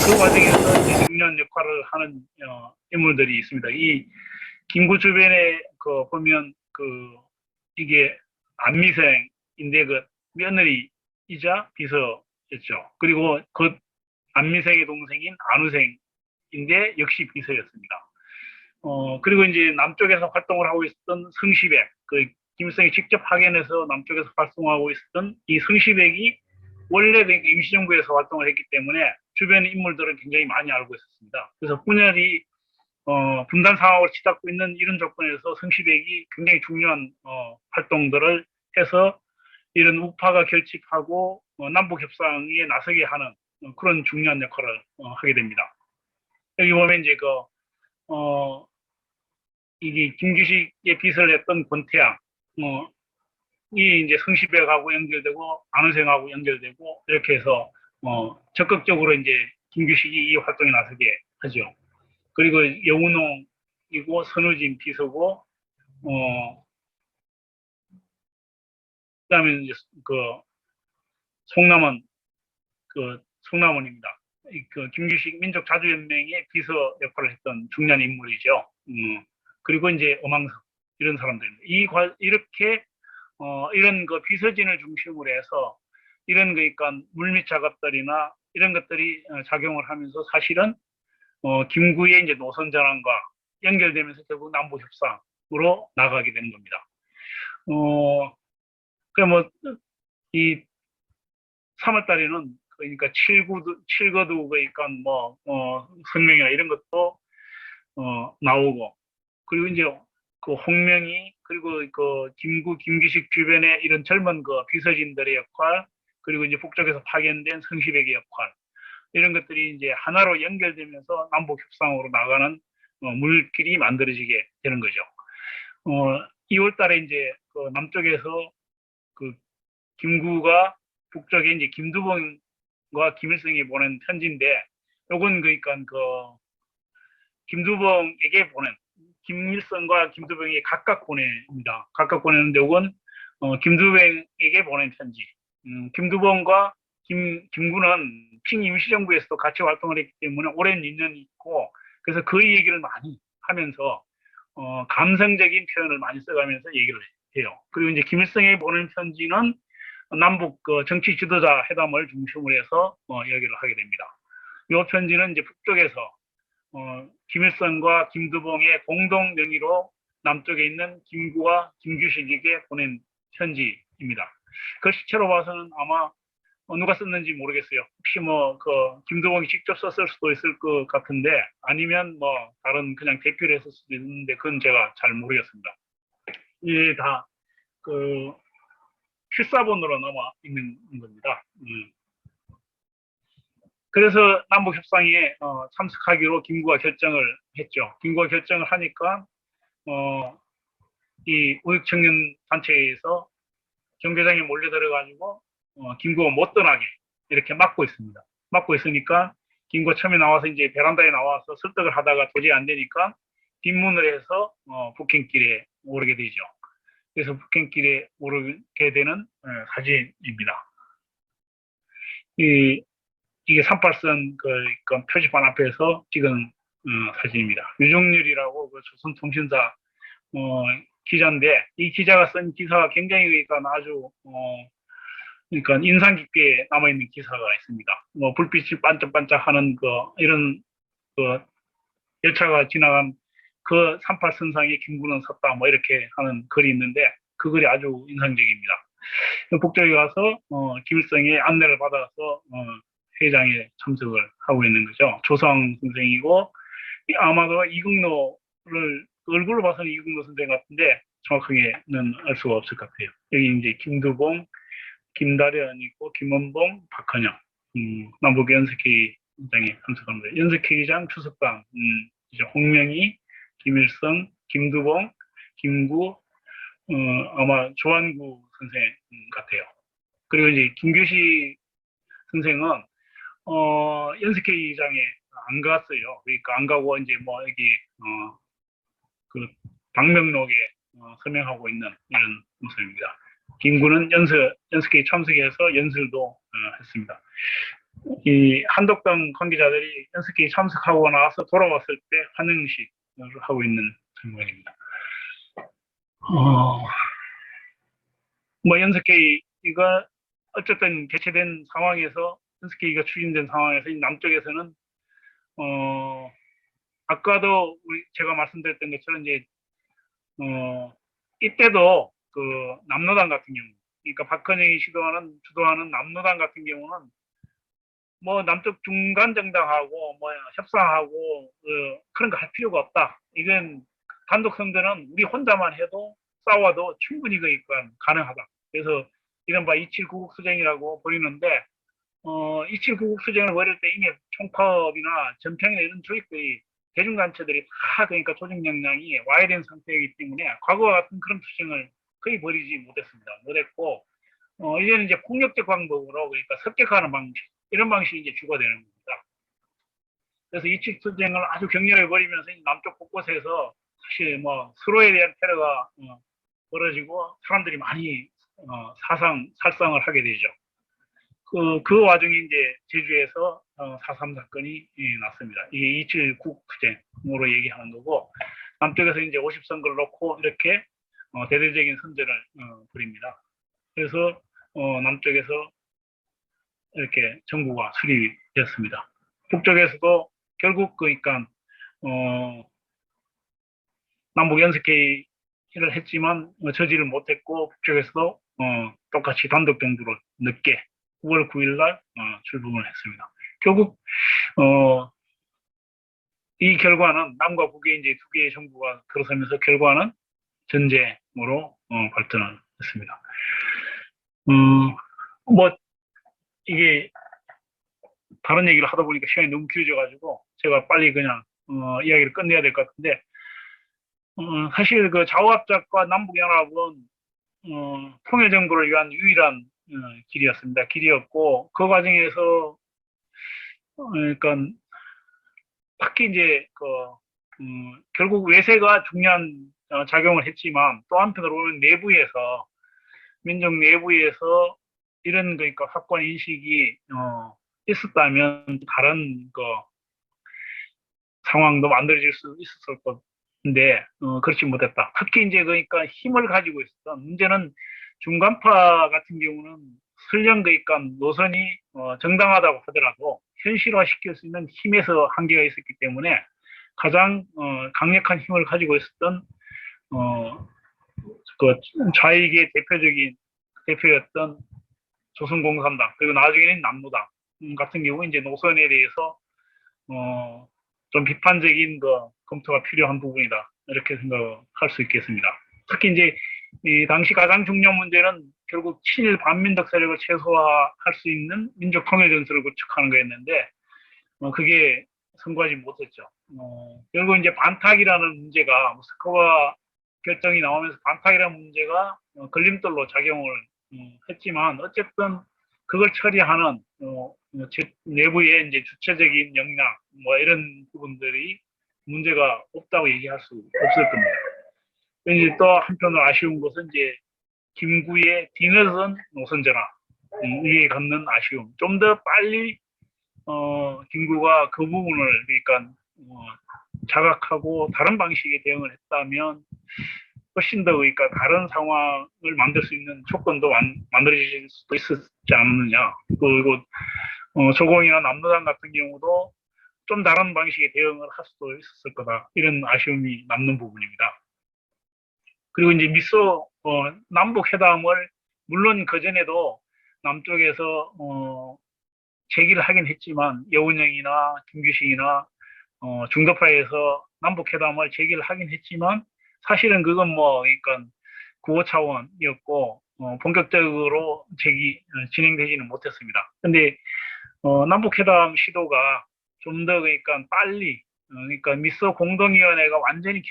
그 과정에서 이제 중요한 역할을 하는 인물들이 있습니다. 이 김구 주변에 보면 이게 안미생인데 그 며느리이자 비서였죠. 그리고 그 안미생의 동생인 안우생인데 역시 비서였습니다. 그리고 이제 남쪽에서 활동을 하고 있었던 성시백, 김일성이 직접 파견해서 남쪽에서 활동하고 있었던 이 성시백이 원래 임시정부에서 활동을 했기 때문에 주변 인물들은 굉장히 많이 알고 있었습니다. 그래서 분열이 분단 상황을 치닫고 있는 이런 조건에서 성시백이 굉장히 중요한 활동들을 해서 이런 우파가 결집하고 남북 협상에 나서게 하는 그런 중요한 역할을 하게 됩니다. 여기 보면 이제 이게 김규식의 빚을 했던 권태양, 이 이제 성시백하고 연결되고 안우생하고 연결되고 이렇게 해서 적극적으로 이제 김규식이 이 활동에 나서게 하죠. 그리고 여운홍이고 선우진 비서고 그다음에 이제 송남원 송남원입니다. 김규식 민족자주연맹의 비서 역할을 했던 중요한 인물이죠. 그리고 이제 엄황석 이런 사람들입니다. 이렇게 이런 비서진을 중심으로 해서 이런 그러니까 물밑 작업들이나 이런 것들이 작용을 하면서 사실은 김구의 이제 노선 전환과 연결되면서 결국 남북 협상으로 나가게 되는 겁니다. 이 3월 달에는 그러니까 칠거두 그러니까 성명이나 이런 것도 나오고, 그리고 이제 홍명희 그리고 김규식 주변의 이런 젊은 비서진들의 역할, 그리고 이제 북쪽에서 파견된 성시백의 역할, 이런 것들이 이제 하나로 연결되면서 남북 협상으로 나가는 물길이 만들어지게 되는 거죠. 2월 달에 이제 남쪽에서 김구가 북쪽에 이제 김두봉과 김일성이 보낸 편지인데, 요건 그러니까 김두봉에게 보낸, 김일성과 김두봉에게 각각 보냅니다. 각각 보내는데 요건 김두봉에게 보낸 편지. 김두봉과 김구는 칭 임시정부에서도 같이 활동을 했기 때문에 오랜 인연이 있고, 그래서 그 얘기를 많이 하면서 감성적인 표현을 많이 써가면서 얘기를 해요. 그리고 이제 김일성에게 보낸 편지는 남북 정치 지도자 회담을 중심으로 해서 이야기를 하게 됩니다. 이 편지는 이제 북쪽에서 김일성과 김두봉의 공동 명의로 남쪽에 있는 김구와 김규식에게 보낸 편지입니다. 글씨체로 봐서는 아마 누가 썼는지 모르겠어요. 혹시 김두봉이 직접 썼을 수도 있을 것 같은데, 아니면 다른 그냥 대표를 했을 수도 있는데, 그건 제가 잘 모르겠습니다. 이게 다 필사본으로 남아 있는 겁니다. 그래서 남북협상에 참석하기로 김구가 결정을 했죠. 김구가 결정을 하니까 이 우익청년단체에서 정교장에 몰려들어가지고 김구가 못 떠나게 이렇게 막고 있습니다. 막고 있으니까 김구가 처음에 나와서 이제 베란다에 나와서 설득을 하다가 도저히 안 되니까 뒷문을 해서 북행길에 오르게 되죠. 그래서 북행길에 오르게 되는 사진입니다. 이게 38선 표지판 앞에서 찍은 사진입니다. 유종렬이라고 조선통신사 기자인데, 이 기자가 쓴 기사가 굉장히 아주 그러니까 인상 깊게 남아있는 기사가 있습니다. 불빛이 반짝반짝하는 이런 열차가 지나간 38선상에 김구는 섰다 이렇게 하는 글이 있는데, 그 글이 아주 인상적입니다. 북쪽에 가서 김일성의 안내를 받아서 회의장에 참석을 하고 있는 거죠. 조성 선생이고, 아마도 이국노를 얼굴로 봐서는 이국노 선생 같은데 정확하게는 알 수가 없을 것 같아요. 여기 이제 김두봉, 김다련이고, 김원봉, 박헌영, 남북 연석회의장에 참석합니다. 연석회의장 추석당 이제 홍명희, 김일성, 김두봉, 김구, 아마 조한구 선생 같아요. 그리고 이제 김규식 선생은 연석회의장에 안 갔어요. 그러니까 안 가고 이제 여기 방명록에 서명하고 있는 이런 모습입니다. 김구는 연석회의 참석해서 연설도 했습니다. 이 한독당 관계자들이 연습회의 참석하고 나서 돌아왔을 때 환영식을 하고 있는 장면입니다. 뭐 연습회의가 어쨌든 개최된 상황에서 연습회의가 추진된 상황에서 남쪽에서는 아까도 제가 말씀드렸던 것처럼 이제 이때도 그 남로당 같은 경우, 그러니까 박헌영이 주도하는 남로당 같은 경우는 뭐 남쪽 중간 정당하고 뭐 협상하고 그런 거 할 필요가 없다. 이건 단독 선거는 우리 혼자만 해도 싸워도 충분히 그러니까 가능하다. 그래서 이른바 27구국 수쟁이라고 부르는데 27구국 수쟁을 벌일 때 이미 총파업이나 전평이나 이런 조직들이 대중단체들이 다 그러니까 조직 역량이 와해된 상태이기 때문에 과거와 같은 그런 투쟁을 거의 벌이지 못했고 이제는 이제 폭력적 방법으로 그러니까 습격하는 방식 이런 방식이 이제 주가 되는 겁니다. 그래서 이치 투쟁을 아주 격렬하게 벌이면서 남쪽 곳곳에서 사실 뭐 서로에 대한 테러가 벌어지고 사람들이 많이 살상을 하게 되죠. 그 와중에 이제 제주에서 4.3 사건이 났습니다. 이게 27국 투쟁으로 얘기하는 거고 남쪽에서 이제 50선거를 놓고 이렇게 대대적인 선전을 벌입니다. 그래서 남쪽에서 이렇게 정부가 수립이 됐습니다. 북쪽에서도 결국 그러니까 남북 연석회의를 했지만 저지를 못했고 북쪽에서도 똑같이 단독 정부로 늦게 9월 9일 날 출범을 했습니다. 결국 이 결과는 남과 북의 이제 두 개의 정부가 들어서면서 결과는 전쟁으로 발전을 했습니다. 뭐 이게 다른 얘기를 하다 보니까 시간이 너무 길어져가지고 제가 빨리 그냥 이야기를 끝내야 될 것 같은데 사실 그 좌우합작과 남북연합은 통일정부를 위한 유일한 길이었고 그 과정에서 그러니까 특히 이제 결국 외세가 중요한 작용을 했지만 또 한편으로는 내부에서 민족 내부에서 이런 그러니까 확고한 인식이 있었다면 다른 상황도 만들어질 수 있었을 건데 그렇지 못했다. 특히 이제 그러니까 힘을 가지고 있었던 문제는 중간파 같은 경우는 설령 그러니까 노선이 정당하다고 하더라도 현실화시킬 수 있는 힘에서 한계가 있었기 때문에 가장 강력한 힘을 가지고 있었던 그 좌익의 대표였던 조선공산당 그리고 나중에는 남로당 같은 경우 이제 노선에 대해서 좀 비판적인 검토가 필요한 부분이다 이렇게 생각할 수 있겠습니다. 특히 이제 이 당시 가장 중요한 문제는 결국 친일 반민족 세력을 최소화할 수 있는 민족 통일 전술을 구축하는 거였는데 그게 성공하지 못했죠. 결국 이제 반탁이라는 문제가 모스크바 결정이 나오면서 반탁이라는 문제가 걸림돌로 작용을 했지만 어쨌든 그걸 처리하는 내부의 이제 주체적인 역량 뭐 이런 부분들이 문제가 없다고 얘기할 수 없을 겁니다. 이제 또 한편으로 아쉬운 것은 이제 김구의 디너선 노선 전환 위에 걷는 아쉬움. 좀 더 빨리 김구가 그 부분을 그러니까 자각하고 다른 방식의 대응을 했다면 훨씬 더 그러니까 다른 상황을 만들 수 있는 조건도 만들어질 수도 있었지 않느냐. 그리고 조공이나 남로당 같은 경우도 좀 다른 방식의 대응을 할 수도 있었을 거다. 이런 아쉬움이 남는 부분입니다. 그리고 이제 미소 남북 회담을 물론 그 전에도 남쪽에서 제기를 하긴 했지만 여운형이나 김규식이나 중도파에서 남북 회담을 제기를 하긴 했지만 사실은 그건 뭐 그러니까 구호 차원이었고 본격적으로 진행되지는 못했습니다. 근데 남북 회담 시도가 좀 더 그러니까 빨리 그러니까 미소 공동위원회가 완전히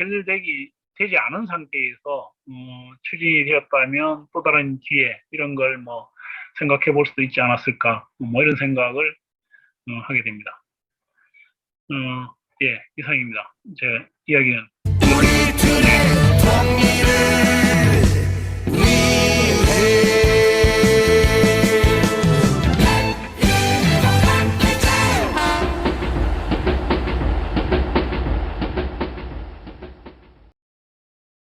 되지 않은 상태에서 추진이 되었다면 또 다른 기회 이런 걸 뭐 생각해 볼 수도 있지 않았을까 뭐 이런 생각을 하게 됩니다. 예, 이상입니다. 제 이야기는.